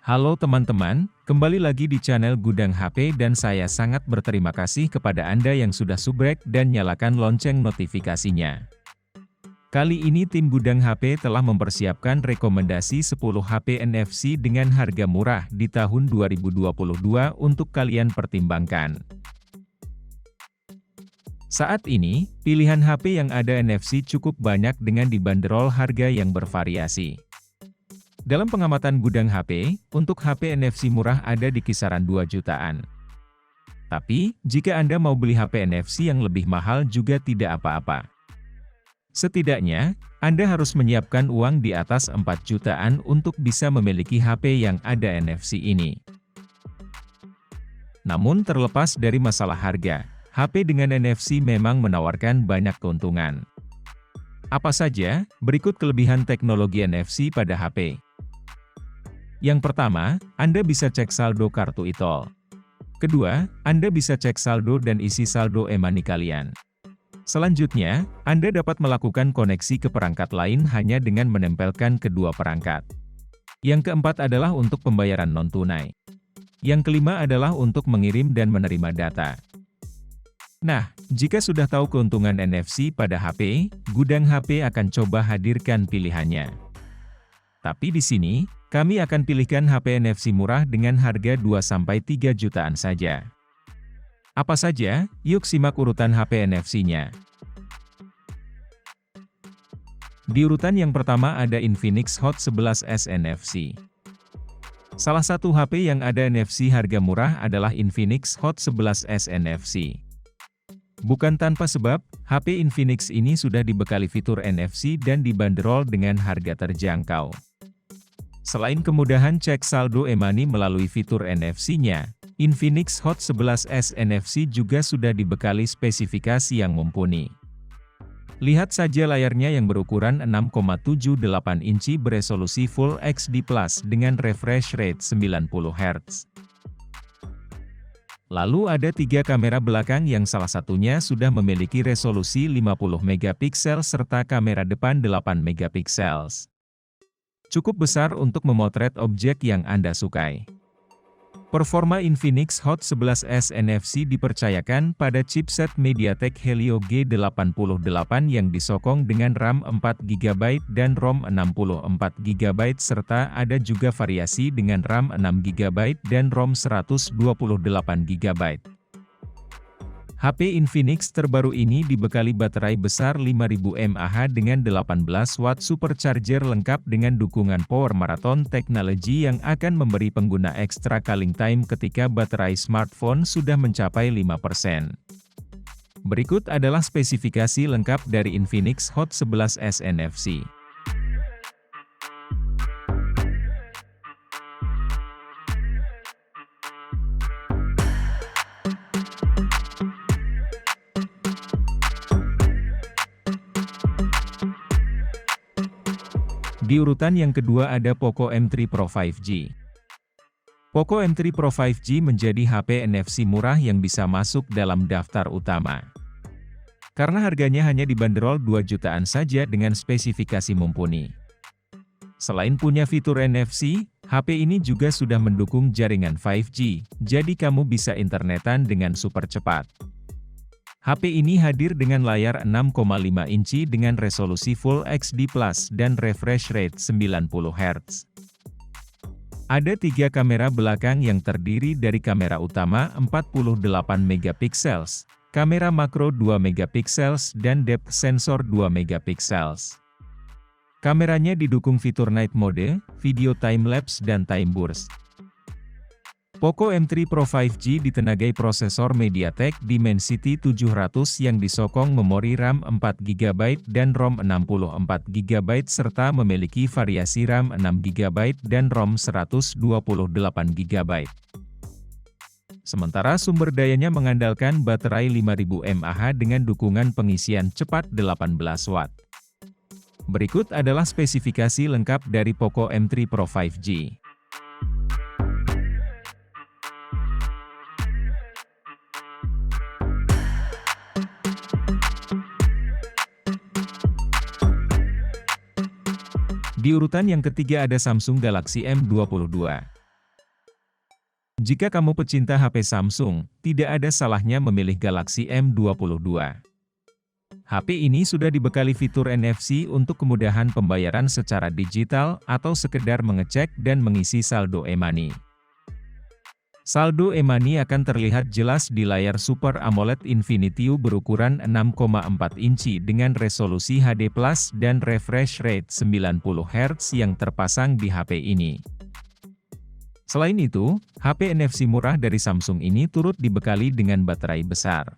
Halo teman-teman, kembali lagi di channel Gudang HP dan saya sangat berterima kasih kepada Anda yang sudah subrek dan nyalakan lonceng notifikasinya. Kali ini tim Gudang HP telah mempersiapkan rekomendasi 10 HP NFC dengan harga murah di tahun 2022 untuk kalian pertimbangkan. Saat ini, pilihan HP yang ada NFC cukup banyak dengan dibanderol harga yang bervariasi. Dalam pengamatan Gudang HP, untuk HP NFC murah ada di kisaran 2 jutaan. Tapi, jika Anda mau beli HP NFC yang lebih mahal juga tidak apa-apa. Setidaknya, Anda harus menyiapkan uang di atas 4 jutaan untuk bisa memiliki HP yang ada NFC ini. Namun terlepas dari masalah harga, HP dengan NFC memang menawarkan banyak keuntungan. Apa saja? Berikut kelebihan teknologi NFC pada HP. Yang pertama, Anda bisa cek saldo kartu e-tol. Kedua, Anda bisa cek saldo dan isi saldo e-money kalian. Selanjutnya, Anda dapat melakukan koneksi ke perangkat lain hanya dengan menempelkan kedua perangkat. Yang keempat adalah untuk pembayaran non-tunai. Yang kelima adalah untuk mengirim dan menerima data. Nah, jika sudah tahu keuntungan NFC pada HP, Gudang HP akan coba hadirkan pilihannya. Tapi di sini, kami akan pilihkan HP NFC murah dengan harga 2-3 jutaan saja. Apa saja? Yuk simak urutan HP NFC-nya. Di urutan yang pertama ada Infinix Hot 11S NFC. Salah satu HP yang ada NFC harga murah adalah Infinix Hot 11S NFC. Bukan tanpa sebab, HP Infinix ini sudah dibekali fitur NFC dan dibanderol dengan harga terjangkau. Selain kemudahan cek saldo e-money melalui fitur NFC-nya, Infinix Hot 11S NFC juga sudah dibekali spesifikasi yang mumpuni. Lihat saja layarnya yang berukuran 6,78 inci beresolusi Full HD Plus dengan refresh rate 90 Hz. Lalu ada 3 kamera belakang yang salah satunya sudah memiliki resolusi 50 megapiksel serta kamera depan 8 megapiksel. Cukup besar untuk memotret objek yang Anda sukai. Performa Infinix Hot 11S NFC dipercayakan pada chipset MediaTek Helio G88 yang disokong dengan RAM 4GB dan ROM 64GB serta ada juga variasi dengan RAM 6GB dan ROM 128GB. HP Infinix terbaru ini dibekali baterai besar 5000 mAh dengan 18 watt supercharger lengkap dengan dukungan Power Marathon Technology yang akan memberi pengguna ekstra calling time ketika baterai smartphone sudah mencapai 5%. Berikut adalah spesifikasi lengkap dari Infinix Hot 11S NFC. Di urutan yang kedua ada Poco M3 Pro 5G. Poco M3 Pro 5G menjadi HP NFC murah yang bisa masuk dalam daftar utama. Karena harganya hanya dibanderol 2 jutaan saja dengan spesifikasi mumpuni. Selain punya fitur NFC, HP ini juga sudah mendukung jaringan 5G, jadi kamu bisa internetan dengan super cepat. HP ini hadir dengan layar 6,5 inci dengan resolusi Full HD Plus dan refresh rate 90 Hz. Ada 3 kamera belakang yang terdiri dari kamera utama 48 megapiksel, kamera makro 2 megapiksel dan depth sensor 2 megapiksel. Kameranya didukung fitur night mode, video time-lapse dan time burst. Poco M3 Pro 5G ditenagai prosesor MediaTek Dimensity 700 yang disokong memori RAM 4GB dan ROM 64GB serta memiliki variasi RAM 6GB dan ROM 128GB. Sementara sumber dayanya mengandalkan baterai 5000 mAh dengan dukungan pengisian cepat 18 Watt. Berikut adalah spesifikasi lengkap dari Poco M3 Pro 5G. Di urutan yang ketiga ada Samsung Galaxy M22. Jika kamu pecinta HP Samsung, tidak ada salahnya memilih Galaxy M22. HP ini sudah dibekali fitur NFC untuk kemudahan pembayaran secara digital atau sekedar mengecek dan mengisi saldo e-money. Saldo e-money akan terlihat jelas di layar Super AMOLED Infinity U berukuran 6,4 inci dengan resolusi HD+ dan refresh rate 90 Hz yang terpasang di HP ini. Selain itu, HP NFC murah dari Samsung ini turut dibekali dengan baterai besar.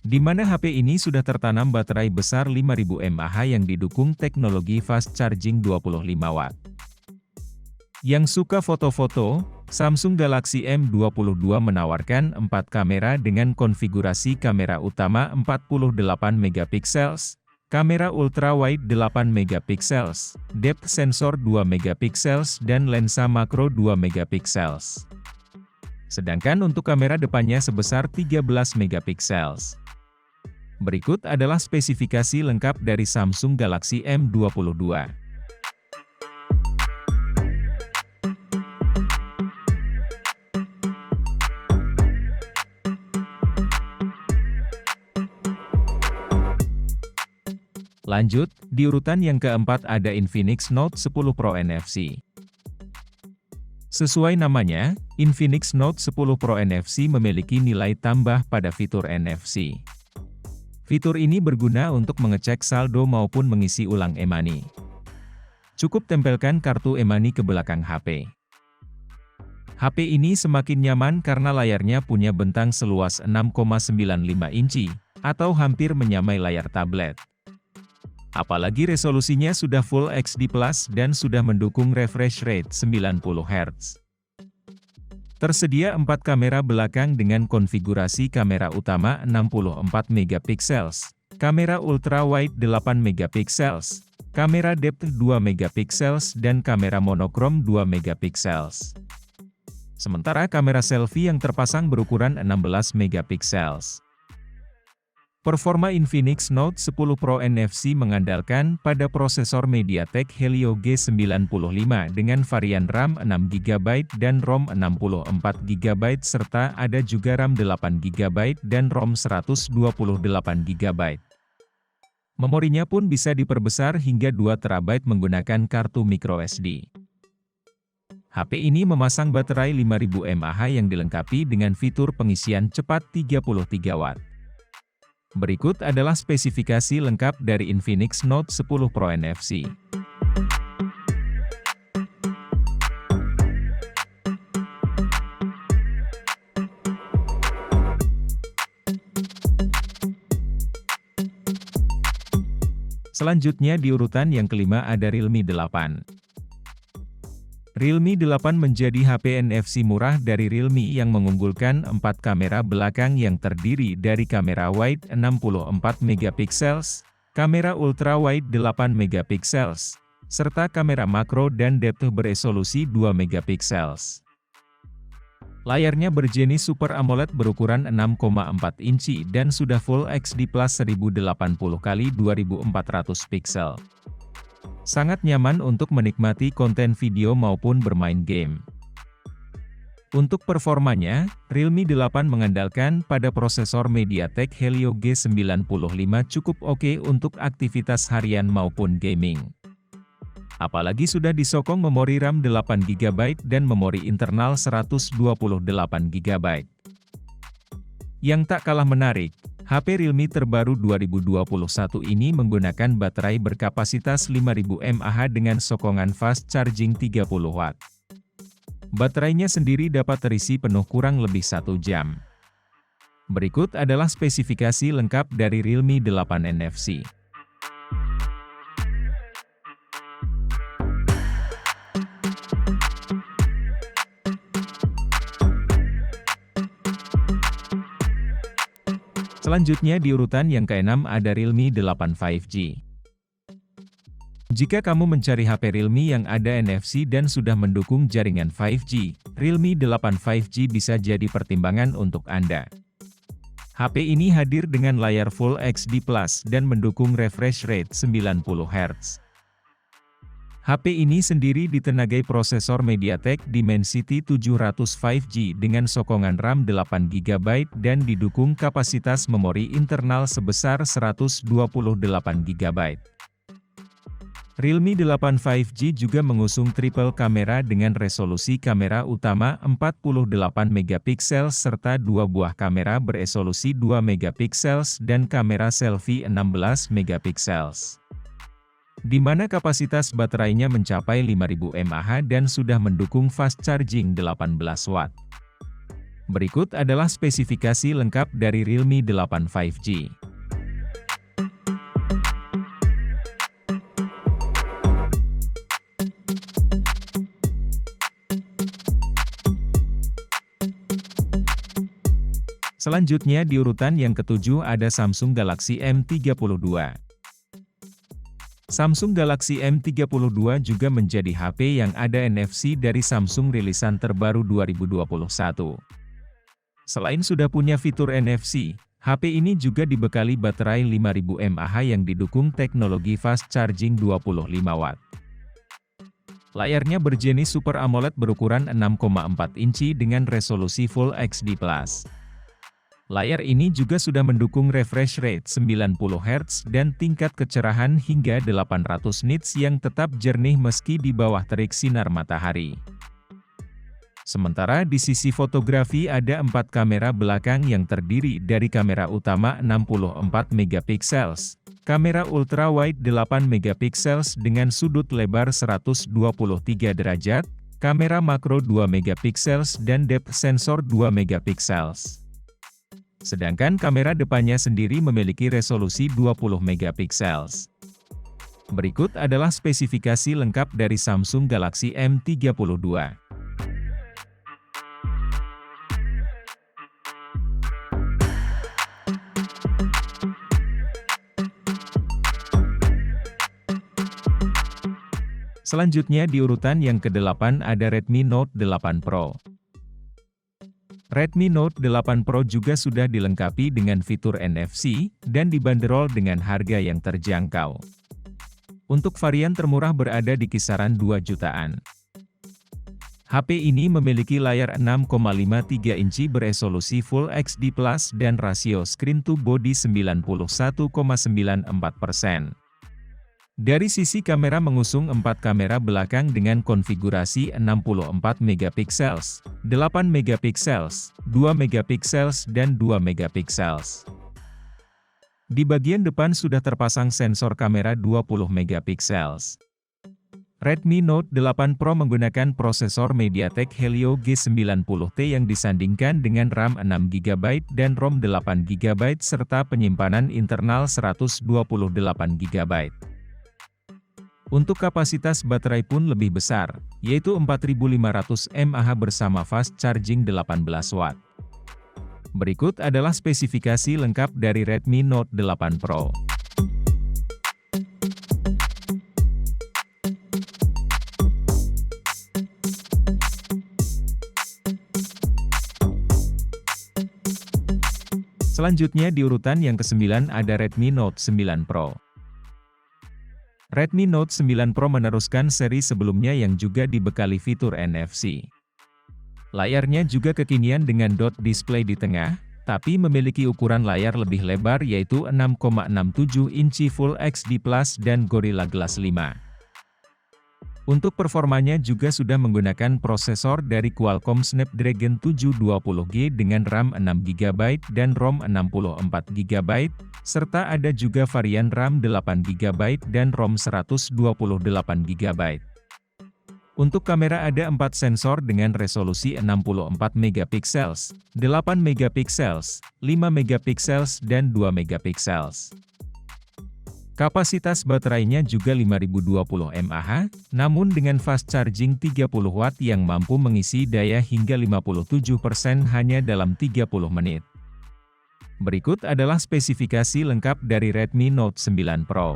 Di mana HP ini sudah tertanam baterai besar 5000 mAh yang didukung teknologi fast charging 25 Watt. Yang suka foto-foto, Samsung Galaxy M22 menawarkan 4 kamera dengan konfigurasi kamera utama 48 MP, kamera ultrawide 8 MP, depth sensor 2 MP, dan lensa makro 2 MP. Sedangkan untuk kamera depannya sebesar 13 MP. Berikut adalah spesifikasi lengkap dari Samsung Galaxy M22. Lanjut, di urutan yang keempat ada Infinix Note 10 Pro NFC. Sesuai namanya, Infinix Note 10 Pro NFC memiliki nilai tambah pada fitur NFC. Fitur ini berguna untuk mengecek saldo maupun mengisi ulang e-money. Cukup tempelkan kartu e-money ke belakang HP. HP ini semakin nyaman karena layarnya punya bentang seluas 6,95 inci, atau hampir menyamai layar tablet. Apalagi resolusinya sudah Full HD+ dan sudah mendukung refresh rate 90 Hz. Tersedia 4 kamera belakang dengan konfigurasi kamera utama 64 MP, kamera ultrawide 8 MP, kamera depth 2 MP, dan kamera monokrom 2 MP. Sementara kamera selfie yang terpasang berukuran 16 MP. Performa Infinix Note 10 Pro NFC mengandalkan pada prosesor MediaTek Helio G95 dengan varian RAM 6GB dan ROM 64GB serta ada juga RAM 8GB dan ROM 128GB. Memorinya pun bisa diperbesar hingga 2TB menggunakan kartu microSD. HP ini memasang baterai 5000 mAh yang dilengkapi dengan fitur pengisian cepat 33 Watt. Berikut adalah spesifikasi lengkap dari Infinix Note 10 Pro NFC. Selanjutnya di urutan yang kelima ada Realme 8. Realme 8 menjadi HP NFC murah dari Realme yang mengunggulkan 4 kamera belakang yang terdiri dari kamera wide 64 MP, kamera ultrawide 8 MP, serta kamera makro dan depth beresolusi 2 MP. Layarnya berjenis Super AMOLED berukuran 6,4 inci dan sudah Full HD+ 1080x2400 pixel. Sangat nyaman untuk menikmati konten video maupun bermain game. Untuk performanya, Realme 8 mengandalkan pada prosesor MediaTek Helio G95 cukup oke untuk aktivitas harian maupun gaming. Apalagi sudah disokong memori RAM 8GB dan memori internal 128GB. Yang tak kalah menarik, HP Realme terbaru 2021 ini menggunakan baterai berkapasitas 5000 mAh dengan sokongan fast charging 30 Watt. Baterainya sendiri dapat terisi penuh kurang lebih 1 jam. Berikut adalah spesifikasi lengkap dari Realme 8 NFC. Selanjutnya di urutan yang ke-6 ada Realme 8 5G. Jika kamu mencari HP Realme yang ada NFC dan sudah mendukung jaringan 5G, Realme 8 5G bisa jadi pertimbangan untuk Anda. HP ini hadir dengan layar Full HD+ dan mendukung refresh rate 90 Hz. HP ini sendiri ditenagai prosesor MediaTek Dimensity 700 5G dengan sokongan RAM 8GB dan didukung kapasitas memori internal sebesar 128GB. Realme 8 5G juga mengusung triple kamera dengan resolusi kamera utama 48MP serta dua buah kamera beresolusi 2MP dan kamera selfie 16MP. Di mana kapasitas baterainya mencapai 5000 mAh dan sudah mendukung fast charging 18 Watt. Berikut adalah spesifikasi lengkap dari Realme 8 5G. Selanjutnya di urutan yang ketujuh ada Samsung Galaxy M32. Samsung Galaxy M32 juga menjadi HP yang ada NFC dari Samsung rilisan terbaru 2021. Selain sudah punya fitur NFC, HP ini juga dibekali baterai 5000 mAh yang didukung teknologi fast charging 25 Watt. Layarnya berjenis Super AMOLED berukuran 6,4 inci dengan resolusi Full HD+. Layar ini juga sudah mendukung refresh rate 90Hz dan tingkat kecerahan hingga 800 nits yang tetap jernih meski di bawah terik sinar matahari. Sementara di sisi fotografi ada 4 kamera belakang yang terdiri dari kamera utama 64MP, kamera ultrawide 8MP dengan sudut lebar 123 derajat, kamera makro 2MP dan depth sensor 2MP. Sedangkan kamera depannya sendiri memiliki resolusi 20MP. Berikut adalah spesifikasi lengkap dari Samsung Galaxy M32. Selanjutnya di urutan yang ke-8 ada Redmi Note 8 Pro. Redmi Note 8 Pro juga sudah dilengkapi dengan fitur NFC, dan dibanderol dengan harga yang terjangkau. Untuk varian termurah berada di kisaran 2 jutaan. HP ini memiliki layar 6,53 inci beresolusi Full HD+, dan rasio screen to body 91,94%. Dari sisi kamera mengusung 4 kamera belakang dengan konfigurasi 64MP, 8MP, 2MP, dan 2MP. Di bagian depan sudah terpasang sensor kamera 20MP. Redmi Note 8 Pro menggunakan prosesor MediaTek Helio G90T yang disandingkan dengan RAM 6GB dan ROM 8GB serta penyimpanan internal 128GB. Untuk kapasitas baterai pun lebih besar, yaitu 4500 mAh bersama fast charging 18 Watt. Berikut adalah spesifikasi lengkap dari Redmi Note 8 Pro. Selanjutnya di urutan yang ke-9 ada Redmi Note 9 Pro. Redmi Note 9 Pro meneruskan seri sebelumnya yang juga dibekali fitur NFC. Layarnya juga kekinian dengan dot display di tengah, tapi memiliki ukuran layar lebih lebar yaitu 6,67 inci Full HD+ dan Gorilla Glass 5. Untuk performanya juga sudah menggunakan prosesor dari Qualcomm Snapdragon 720G dengan RAM 6GB dan ROM 64GB, serta ada juga varian RAM 8GB dan ROM 128GB. Untuk kamera ada 4 sensor dengan resolusi 64MP, 8MP, 5MP, dan 2MP. Kapasitas baterainya juga 5020 mAh, namun dengan fast charging 30 Watt yang mampu mengisi daya hingga 57% hanya dalam 30 menit. Berikut adalah spesifikasi lengkap dari Redmi Note 9 Pro.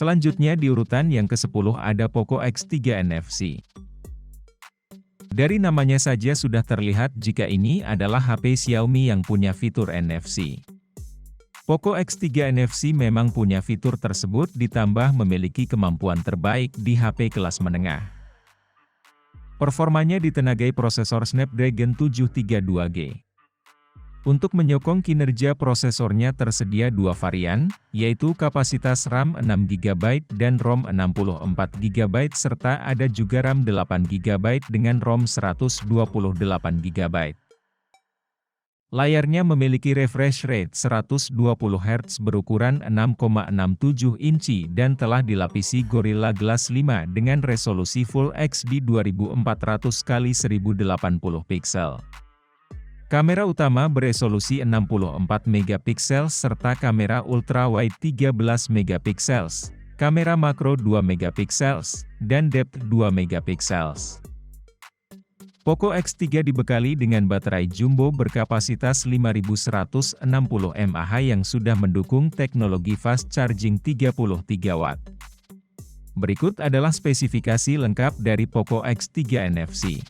Selanjutnya di urutan yang ke-10 ada Poco X3 NFC. Dari namanya saja sudah terlihat jika ini adalah HP Xiaomi yang punya fitur NFC. Poco X3 NFC memang punya fitur tersebut ditambah memiliki kemampuan terbaik di HP kelas menengah. Performanya ditenagai prosesor Snapdragon 732G. Untuk menyokong kinerja prosesornya tersedia dua varian, yaitu kapasitas RAM 6GB dan ROM 64GB serta ada juga RAM 8GB dengan ROM 128GB. Layarnya memiliki refresh rate 120Hz berukuran 6,67 inci dan telah dilapisi Gorilla Glass 5 dengan resolusi Full HD 2400x1080 pixel. Kamera utama beresolusi 64MP serta kamera ultrawide 13MP, kamera makro 2MP, dan depth 2MP. Poco X3 dibekali dengan baterai jumbo berkapasitas 5160 mAh yang sudah mendukung teknologi fast charging 33W. Berikut adalah spesifikasi lengkap dari Poco X3 NFC.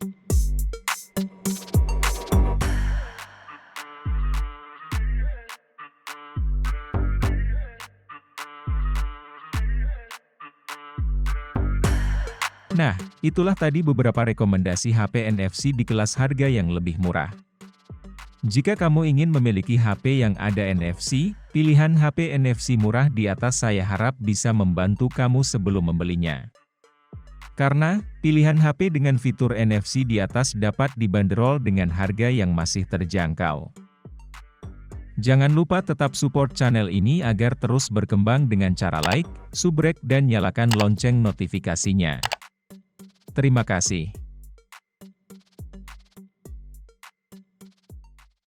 Nah, itulah tadi beberapa rekomendasi HP NFC di kelas harga yang lebih murah. Jika kamu ingin memiliki HP yang ada NFC, pilihan HP NFC murah di atas saya harap bisa membantu kamu sebelum membelinya. Karena, pilihan HP dengan fitur NFC di atas dapat dibanderol dengan harga yang masih terjangkau. Jangan lupa tetap support channel ini agar terus berkembang dengan cara like, subrek dan nyalakan lonceng notifikasinya. Terima kasih.